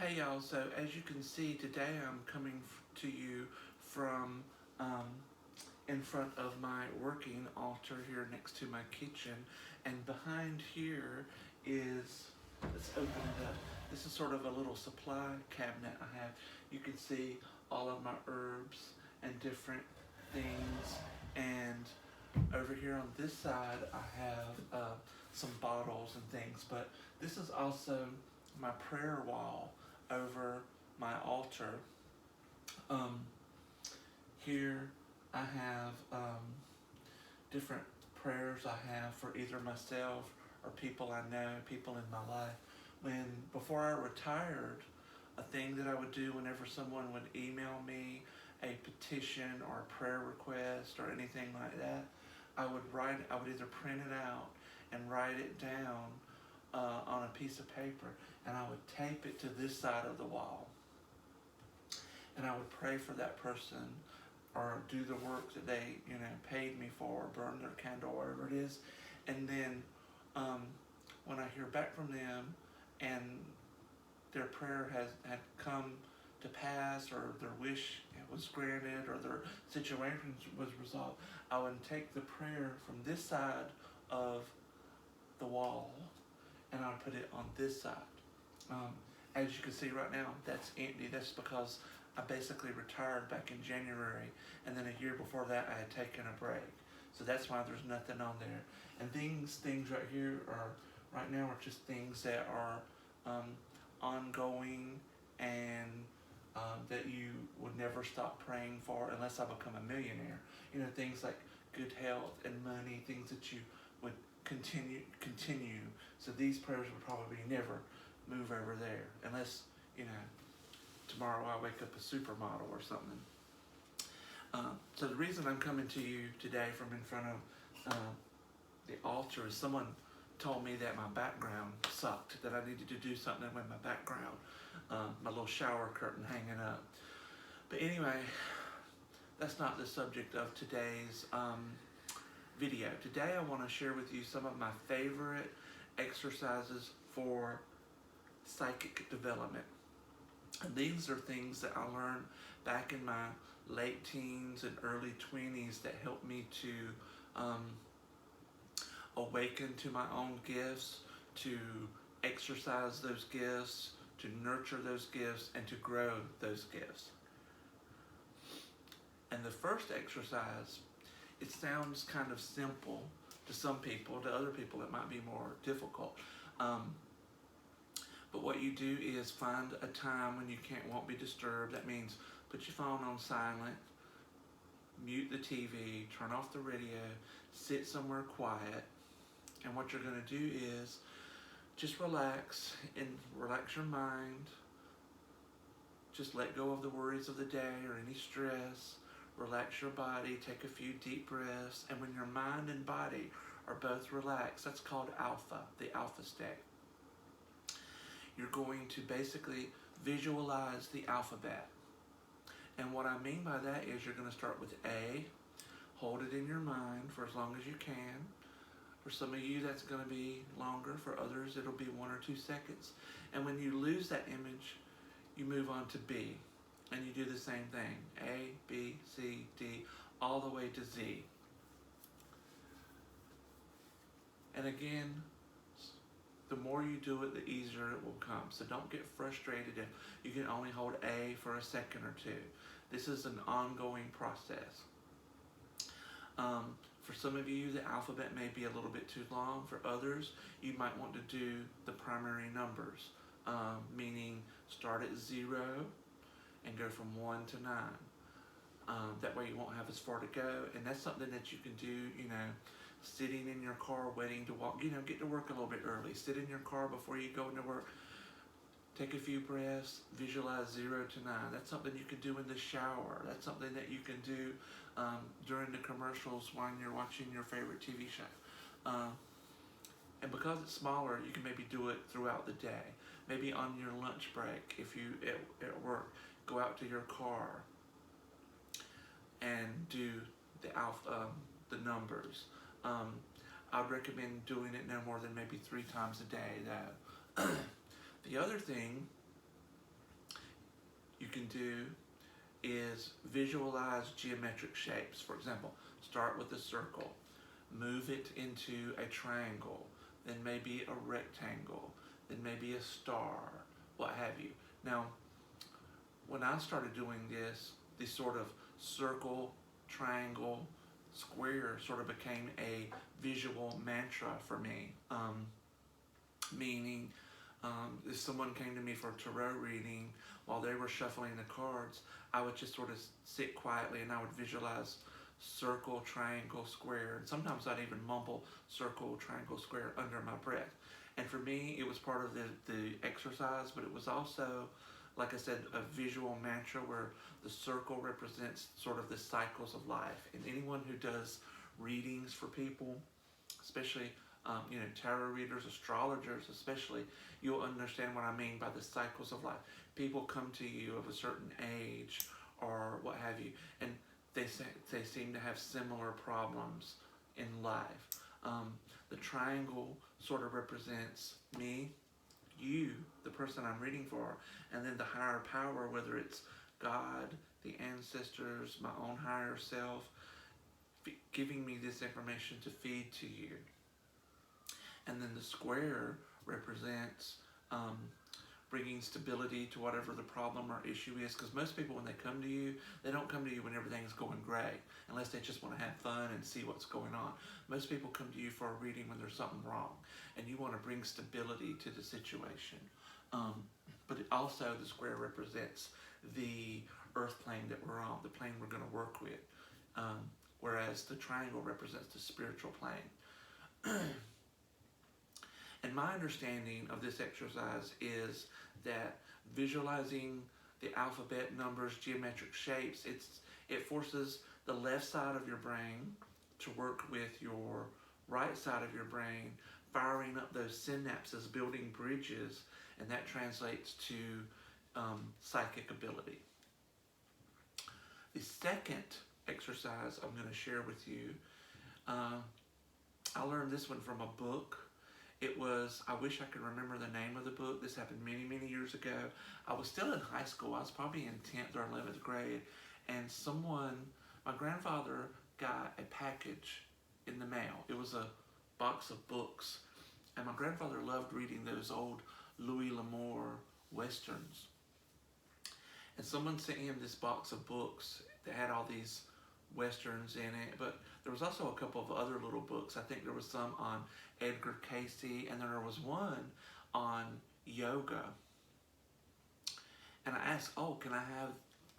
Hey y'all, so as you can see today I'm coming to you from in front of my working altar here next to my kitchen, and behind here is, let's open it up. This is sort of a little supply cabinet I have. You can see all of my herbs and different things, and over here on this side I have some bottles and things, but this is also my prayer wall over my altar. Um, Here I have different prayers I have for either myself or people I know, people in my life. Before I retired, a thing that I would do whenever someone would email me a petition or a prayer request or anything like that, I would either print it out and write it down on a piece of paper, and I would tape it to this side of the wall, and I would pray for that person or do the work that they paid me for, burn their candle, whatever it is. And then when I hear back from them and their prayer had come to pass, or their wish was granted, or their situation was resolved, I would take the prayer from this side of the wall and I'll put it on this side. As you can see right now, that's empty. That's because I basically retired back in January, and then a year before that I had taken a break. So that's why there's nothing on there. And things right here right now are just things that are ongoing, and that you would never stop praying for unless I become a millionaire. Things like good health and money, things that you would continue. So these prayers would probably never move over there unless, tomorrow I wake up a supermodel or something. So the reason I'm coming to you today from in front of the altar is someone told me that my background sucked, that I needed to do something with my background, my little shower curtain hanging up. But anyway, that's not the subject of today's video. Today I want to share with you some of my favorite exercises for psychic development. And these are things that I learned back in my late teens and early 20s that helped me to awaken to my own gifts, to exercise those gifts, to nurture those gifts, and to grow those gifts. And the first exercise, it sounds kind of simple to some people. To other people it might be more difficult. But what you do is find a time when you won't be disturbed. That means put your phone on silent, mute the TV, turn off the radio, sit somewhere quiet. And what you're going to do is just relax and relax your mind. Just let go of the worries of the day or any stress. Relax your body, take a few deep breaths, and when your mind and body are both relaxed, that's called alpha, the alpha state. You're going to basically visualize the alphabet. And what I mean by that is you're going to start with A, hold it in your mind for as long as you can. For some of you that's going to be longer, for others it'll be 1 or 2 seconds. And when you lose that image, you move on to B. And you do the same thing, A, B, C, D, all the way to Z. And again, the more you do it, the easier it will come. So don't get frustrated if you can only hold A for a second or two. This is an ongoing process. For some of you, the alphabet may be a little bit too long. For others, you might want to do the primary numbers, meaning start at 0 and go from 1 to 9. That way you won't have as far to go. And that's something that you can do, sitting in your car waiting to walk, get to work a little bit early. Sit in your car before you go into work. Take a few breaths, visualize 0 to 9. That's something you can do in the shower. That's something that you can do during the commercials when you're watching your favorite TV show. And because it's smaller, you can maybe do it throughout the day. Maybe on your lunch break, if you at work, go out to your car and do the numbers. I'd recommend doing it no more than maybe 3 times a day. The other thing can do is visualize geometric shapes. For example, start with a circle, move it into a triangle, then maybe a rectangle, then maybe a star, what have you. Now, when I started doing this sort of circle, triangle, square sort of became a visual mantra for me. Meaning, if someone came to me for a tarot reading, while they were shuffling the cards, I would just sort of sit quietly and I would visualize circle, triangle, square, and sometimes I'd even mumble circle, triangle, square under my breath. And for me, it was part of the exercise, but it was also, like I said, a visual mantra where the circle represents sort of the cycles of life. And anyone who does readings for people, especially tarot readers, astrologers especially, you'll understand what I mean by the cycles of life. People come to you of a certain age or what have you, and they seem to have similar problems in life. The triangle sort of represents me, you, the person I'm reading for, and then the higher power, whether it's God, the ancestors, my own higher self, giving me this information to feed to you. And then the square represents bringing stability to whatever the problem or issue is. Because most people, when they come to you, they don't come to you when everything's going great, unless they just want to have fun and see what's going on. Most people come to you for a reading when there's something wrong, and you want to bring stability to the situation. But also the square represents the earth plane that we're on, the plane we're going to work with. Whereas the triangle represents the spiritual plane. And my understanding of this exercise is that visualizing the alphabet, numbers, geometric shapes, it forces the left side of your brain to work with your right side of your brain, firing up those synapses, building bridges, and that translates to psychic ability. The second exercise I'm going to share with you, I learned this one from a book. It was, I wish I could remember the name of the book. This happened many, many years ago. I was still in high school. I was probably in 10th or 11th grade. And my grandfather got a package in the mail. It was a box of books. And my grandfather loved reading those old Louis L'Amour westerns. And someone sent him this box of books that had all these westerns in it, but there was also a couple of other little books. I think there was some on Edgar Cayce, and then there was one on yoga. And I asked, can I have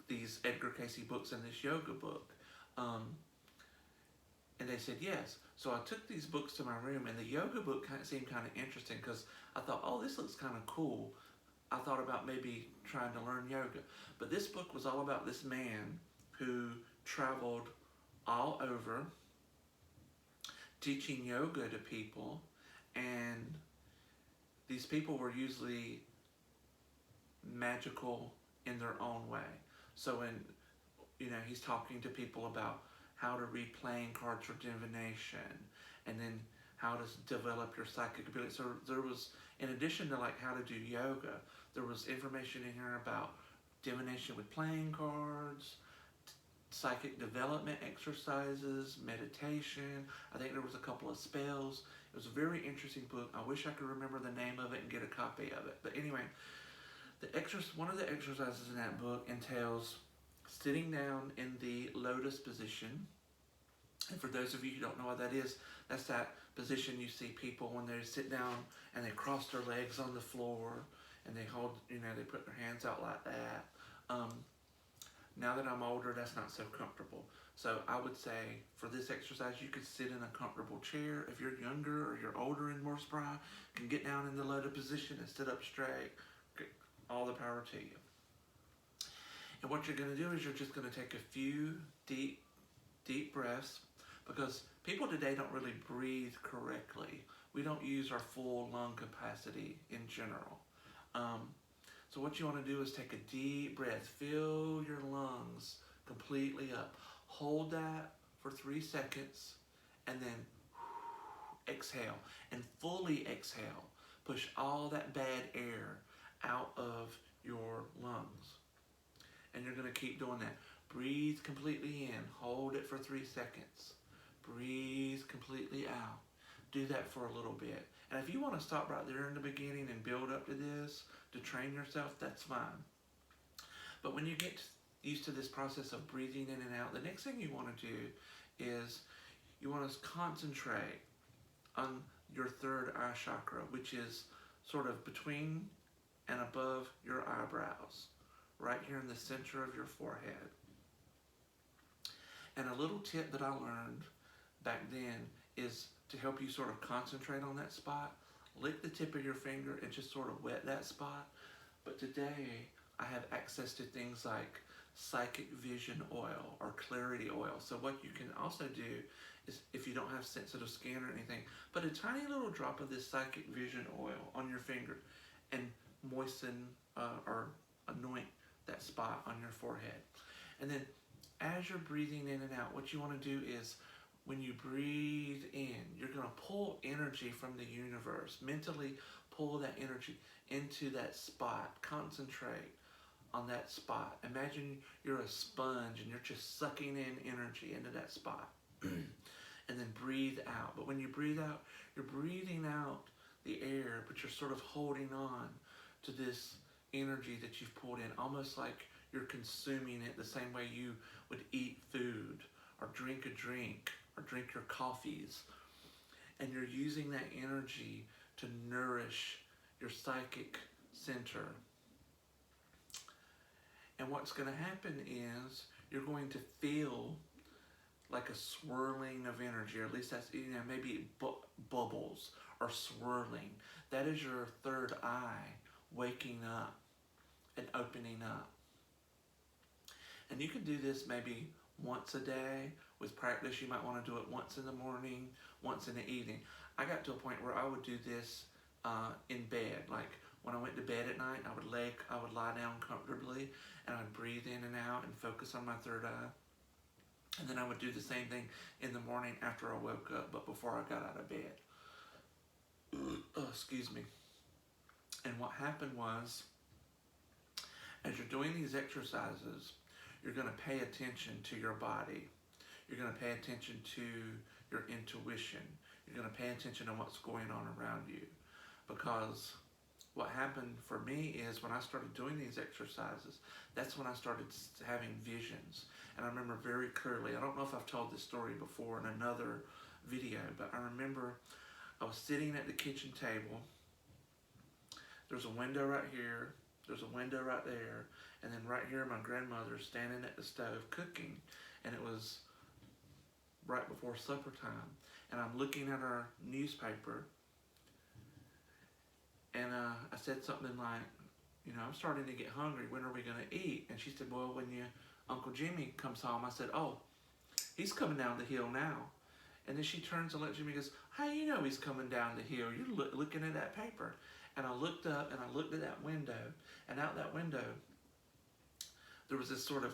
these Edgar Cayce books and this yoga book? And they said yes. So I took these books to my room, and the yoga book seemed kind of interesting because I thought, this looks kind of cool. I thought about maybe trying to learn yoga. But this book was all about this man who traveled all over teaching yoga to people, and these people were usually magical in their own way. So he's talking to people about how to read playing cards for divination, and then how to develop your psychic ability. So there was, in addition to like how to do yoga, there was information in here about divination with playing cards, psychic development exercises, meditation. I think there was a couple of spells. It was a very interesting book. I wish I could remember the name of it and get a copy of it. But anyway, one of the exercises in that book entails sitting down in the Lotus position. And for those of you who don't know what that is, that's that position you see people when they sit down and they cross their legs on the floor and they hold, they put their hands out like that. Now that I'm older, that's not so comfortable. So I would say for this exercise, you could sit in a comfortable chair. If you're younger or you're older and more spry, you can get down in the Lotus position and sit up straight. All the power to you. And what you're going to do is you're just going to take a few deep breaths, because people today don't really breathe correctly. We don't use our full lung capacity in general. So what you want to do is take a deep breath. Fill your lungs completely up. Hold that for 3 seconds, and then exhale. And fully exhale. Push all that bad air out of your lungs. And you're going to keep doing that. Breathe completely in. Hold it for 3 seconds. Breathe completely out. Do that for a little bit. And if you want to stop right there in the beginning and build up to this, to train yourself, that's fine. But when you get used to this process of breathing in and out, the next thing you want to do is you want to concentrate on your third eye chakra, which is sort of between and above your eyebrows, right here in the center of your forehead. And a little tip that I learned back then is to help you sort of concentrate on that spot. Lick the tip of your finger and just sort of wet that spot. But today, I have access to things like psychic vision oil or clarity oil. So what you can also do is, if you don't have sensitive skin or anything, put a tiny little drop of this psychic vision oil on your finger and moisten or anoint that spot on your forehead. And then as you're breathing in and out, what you want to do is, when you breathe in, you're going to pull energy from the universe. Mentally pull that energy into that spot. Concentrate on that spot. Imagine you're a sponge and you're just sucking in energy into that spot. And then breathe out. But when you breathe out, you're breathing out the air, but you're sort of holding on to this energy that you've pulled in, almost like you're consuming it the same way you would eat food or drink a drink or drink your coffees. And you're using that energy to nourish your psychic center. And what's going to happen is you're going to feel like a swirling of energy, or at least that's, maybe bubbles or swirling. That is your third eye waking up and opening up. And you can do this maybe once a day. With practice, you might want to do it once in the morning, once in the evening. I got to a point where I would do this in bed. Like when I went to bed at night, I would lie down comfortably and I'd breathe in and out and focus on my third eye. And then I would do the same thing in the morning after I woke up, but before I got out of bed. Oh, excuse me. And what happened was, as you're doing these exercises, you're going to pay attention to your body. You're going to pay attention to your intuition. You're going to pay attention to what's going on around you. Because what happened for me is, when I started doing these exercises, that's when I started having visions. And I remember very clearly, I don't know if I've told this story before in another video, but I remember I was sitting at the kitchen table. There's a window right here. There's a window right there. And then right here, my grandmother's standing at the stove cooking. And it was right before supper time. And I'm looking at our newspaper. And I said something like, I'm starting to get hungry. When are we going to eat? And she said, well, when Uncle Jimmy comes home. I said, oh, he's coming down the hill now. And then she turns and looks at me and goes, how do you know he's coming down the hill? You're looking at that paper. And I looked up and I looked at that window. And out that window, there was this sort of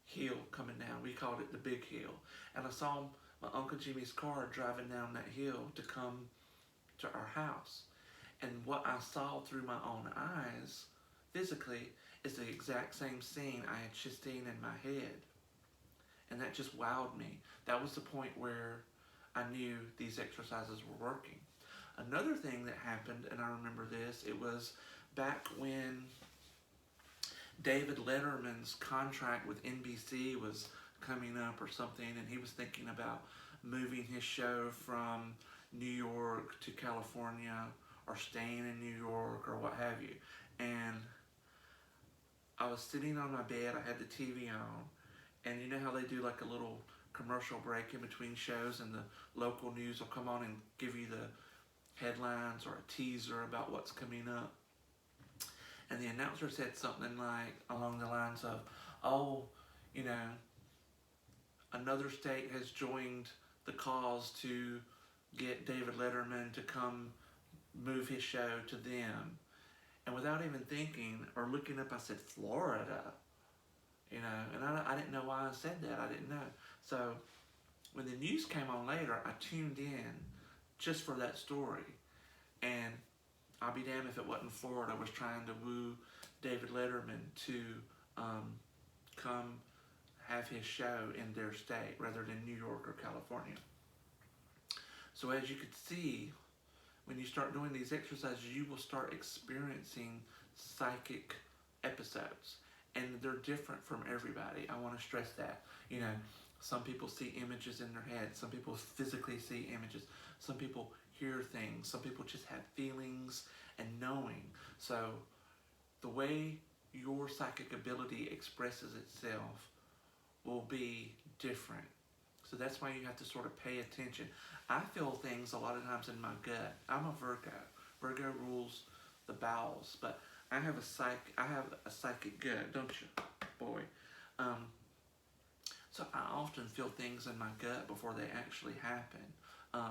hill coming down. We called it the big hill. And I saw my Uncle Jimmy's car driving down that hill to come to our house. And what I saw through my own eyes, physically, is the exact same scene I had just seen in my head. And that just wowed me. That was the point where I knew these exercises were working. Another thing that happened, and I remember this, it was back when David Letterman's contract with NBC was coming up or something, and he was thinking about moving his show from New York to California, or staying in New York, or what have you. And I was sitting on my bed, I had the TV on, and you know how they do like a little commercial break in between shows, and the local news will come on and give you the headlines or a teaser about what's coming up. And the announcer said something like, along the lines of, oh, another state has joined the cause to get David Letterman to come move his show to them. And without even thinking or looking up, I said, Florida. And I didn't know why I said that. I didn't know. So when the news came on later, I tuned in just for that story. And I'll be damned if it wasn't Florida was trying to woo David Letterman to come have his show in their state rather than New York or California. So as you can see, when you start doing these exercises, you will start experiencing psychic episodes. And they're different from everybody. I want to stress that. You know, some people see images in their head. Some people physically see images. Some people hear things. Some people just have feelings and knowing. So the way your psychic ability expresses itself will be different. So that's why you have to sort of pay attention. I feel things a lot of times in my gut. I'm a Virgo. Virgo rules the bowels, but I have a psychic gut, don't you, boy? So I often feel things in my gut before they actually happen.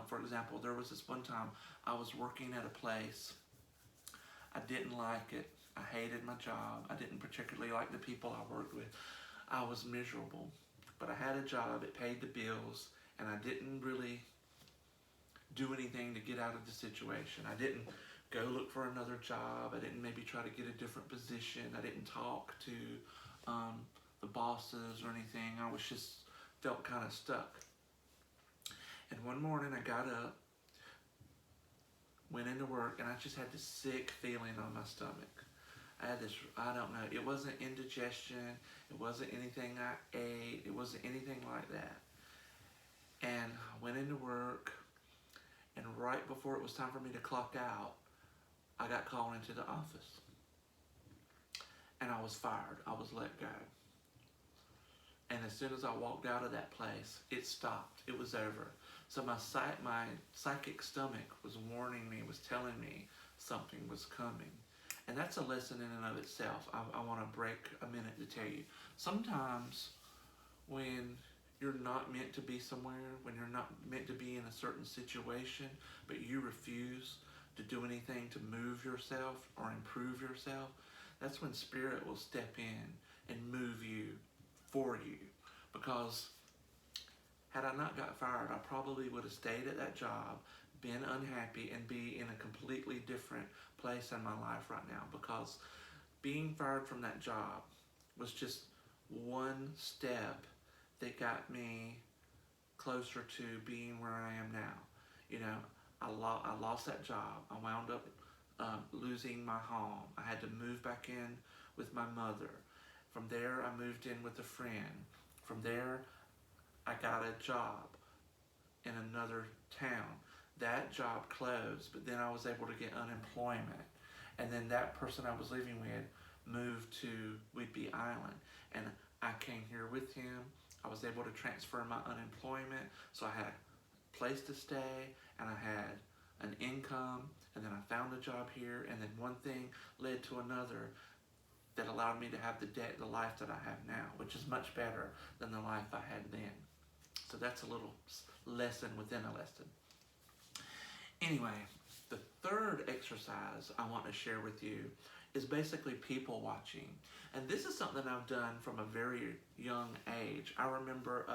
For example, there was this one time I was working at a place. I didn't like it. I hated my job. I didn't particularly like the people I worked with. I was miserable. But I had a job, it paid the bills, and I didn't really do anything to get out of the situation. I didn't go look for another job. I didn't maybe try to get a different position. I didn't talk to the bosses or anything. I was just felt kind of stuck. And one morning I got up, went into work, and I just had this sick feeling on my stomach. I had this, I don't know, it wasn't indigestion, it wasn't anything I ate, it wasn't anything like that. And I went into work, and right before it was time for me to clock out, I got called into the office. And I was fired, I was let go. And as soon as I walked out of that place, it stopped, it was over. So my psychic stomach was warning me, was telling me something was coming. And that's a lesson in and of itself. I want to break a minute to tell you. Sometimes when you're not meant to be somewhere, when you're not meant to be in a certain situation, but you refuse to do anything to move yourself or improve yourself, that's when Spirit will step in and move you for you. Because had I not got fired, I probably would have stayed at that job, been unhappy, and be in a completely different place in my life right now, because being fired from that job was just one step that got me closer to being where I am now. You know, I lost that job. I wound up losing my home. I had to move back in with my mother. From there, I moved in with a friend. From there, I got a job in another town. That job closed, but then I was able to get unemployment. And then that person I was living with moved to Whidbey Island. And I came here with him. I was able to transfer my unemployment. So I had a place to stay, and I had an income. And then I found a job here. And then one thing led to another that allowed me to have the life that I have now, which is much better than the life I had then. So that's a little lesson within a lesson. Anyway, the third exercise I want to share with you is basically people watching. And this is something I've done from a very young age. I remember,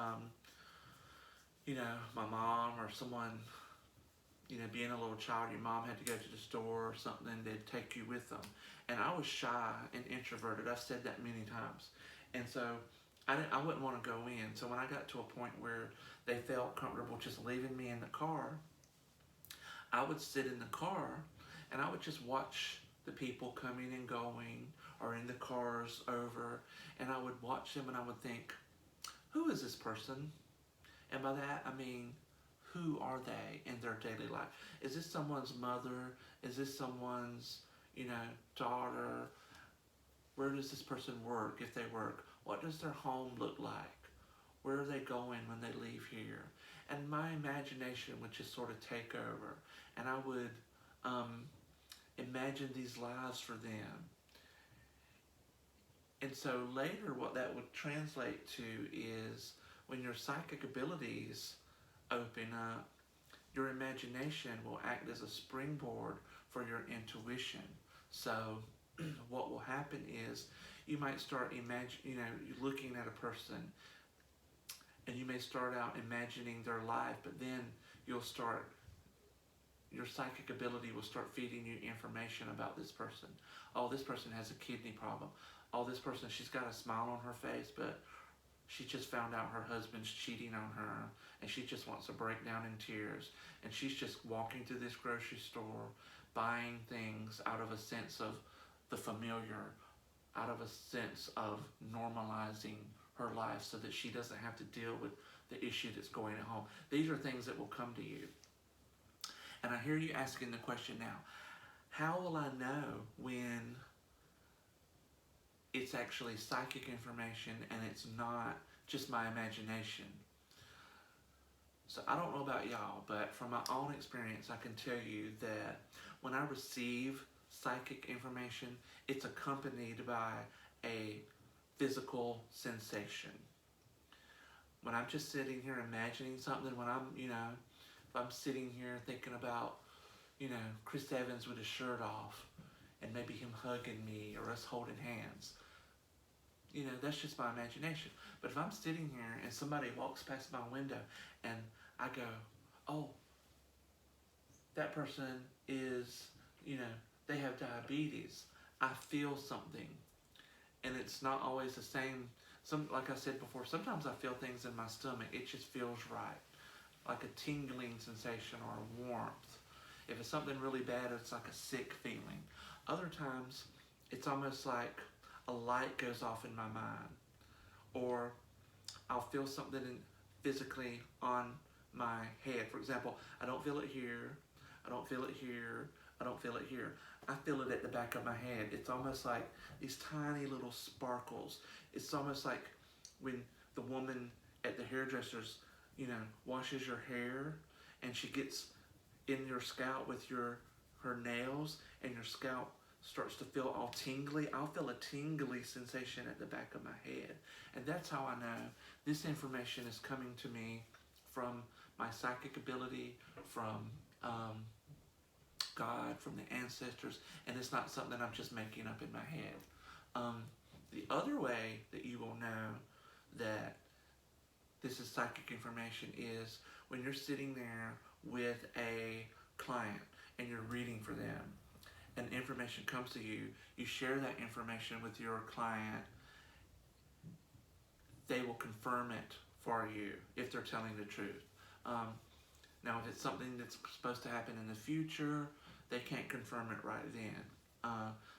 you know, my mom or someone, you know, being a little child, your mom had to go to the store or something, they'd take you with them. And I was shy and introverted. I've said that many times. And so I wouldn't want to go in. So when I got to a point where they felt comfortable just leaving me in the car, I would sit in the car and I would just watch the people coming and going, or in the cars over, and I would watch them and I would think, who is this person? And by that I mean, who are they in their daily life? Is this someone's mother? Is this someone's, you know, daughter? Where does this person work, if they work? What does their home look like? Where are they going when they leave here? And my imagination would just sort of take over. And I would imagine these lives for them. And so later what that would translate to is when your psychic abilities open up, your imagination will act as a springboard for your intuition. So what will happen is you might start looking at a person, and you may start out imagining their life, but then you'll start your psychic ability will start feeding you information about this person. Oh, this person has a kidney problem. Oh, this person, she's got a smile on her face, but she just found out her husband's cheating on her, and she just wants to break down in tears. And she's just walking through this grocery store, buying things out of a sense of the familiar, out of a sense of normalizing her life so that she doesn't have to deal with the issue that's going at home. These are things that will come to you. And I hear you asking the question now, how will I know when it's actually psychic information and it's not just my imagination? So I don't know about y'all, but from my own experience, I can tell you that when I receive psychic information, it's accompanied by a physical sensation. When I'm just sitting here imagining something, when I'm, if I'm sitting here thinking about, Chris Evans with his shirt off and maybe him hugging me or us holding hands, that's just my imagination. But if I'm sitting here and somebody walks past my window and I go, oh, that person is, they have diabetes, I feel something. And it's not always the same. Like I said before, sometimes I feel things in my stomach. It just feels right. Like a tingling sensation or a warmth. If it's something really bad, it's like a sick feeling. Other times, it's almost like a light goes off in my mind. Or I'll feel something physically on my head. For example, I don't feel it here. I don't feel it here. I don't feel it here. I feel it at the back of my head. It's almost like these tiny little sparkles. It's almost like when the woman at the hairdresser's, washes your hair and she gets in your scalp with her nails and your scalp starts to feel all tingly. I'll feel a tingly sensation at the back of my head. And that's how I know this information is coming to me from my psychic ability, from God, from the ancestors, and it's not something I'm just making up in my head. The other way that you will know that this is psychic information is when you're sitting there with a client and you're reading for them and information comes to you, you share that information with your client, they will confirm it for you if they're telling the truth. Now, if it's something that's supposed to happen in the future, they can't confirm it right then.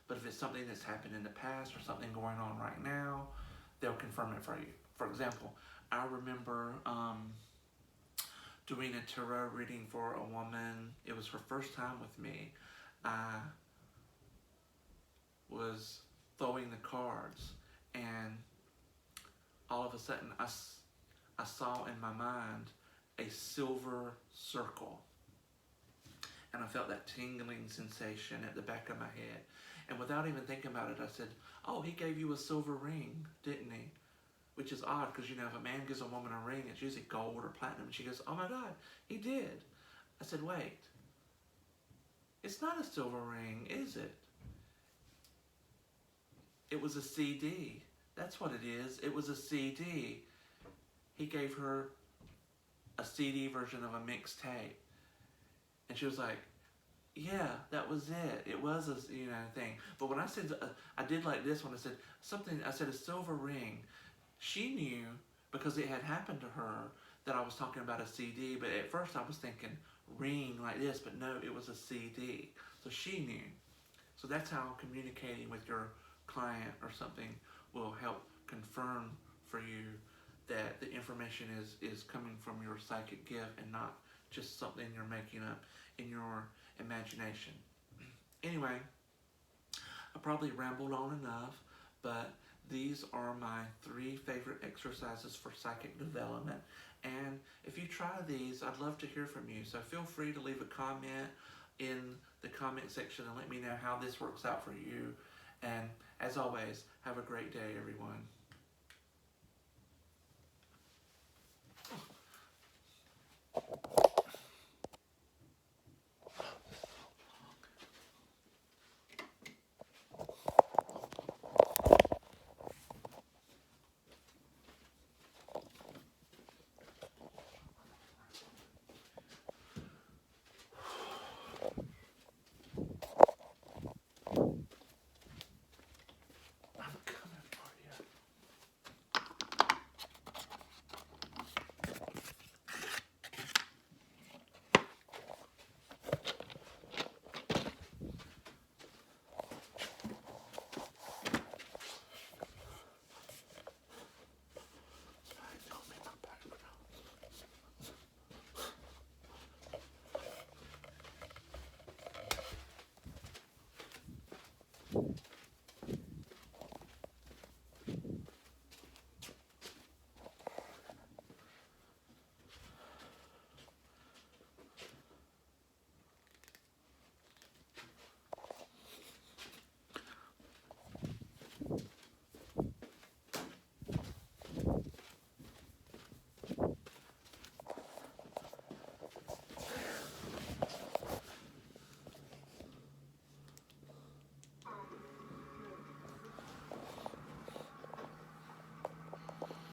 But if it's something that's happened in the past or something going on right now, they'll confirm it for you. For example, I remember doing a tarot reading for a woman. It was her first time with me. I was throwing the cards, and all of a sudden I saw in my mind a silver circle. And I felt that tingling sensation at the back of my head. And without even thinking about it, I said, oh, he gave you a silver ring, didn't he? Which is odd, because, if a man gives a woman a ring, it's usually gold or platinum. And she goes, oh my God, he did. I said, wait, it's not a silver ring, is it? It was a CD. That's what it is. It was a CD. He gave her a CD version of a mixtape. And she was like, yeah, that was it. It was a, thing. But when I said, I did like this when I said something, I said a silver ring. She knew, because it had happened to her, that I was talking about a CD. But at first I was thinking ring like this, but no, it was a CD. So she knew. So that's how communicating with your client or something will help confirm for you that the information is coming from your psychic gift and not just something you're making up in your imagination. Anyway, I probably rambled on enough, but these are my 3 favorite exercises for psychic development. And if you try these, I'd love to hear from you. So feel free to leave a comment in the comment section and let me know how this works out for you. And as always, have a great day, everyone.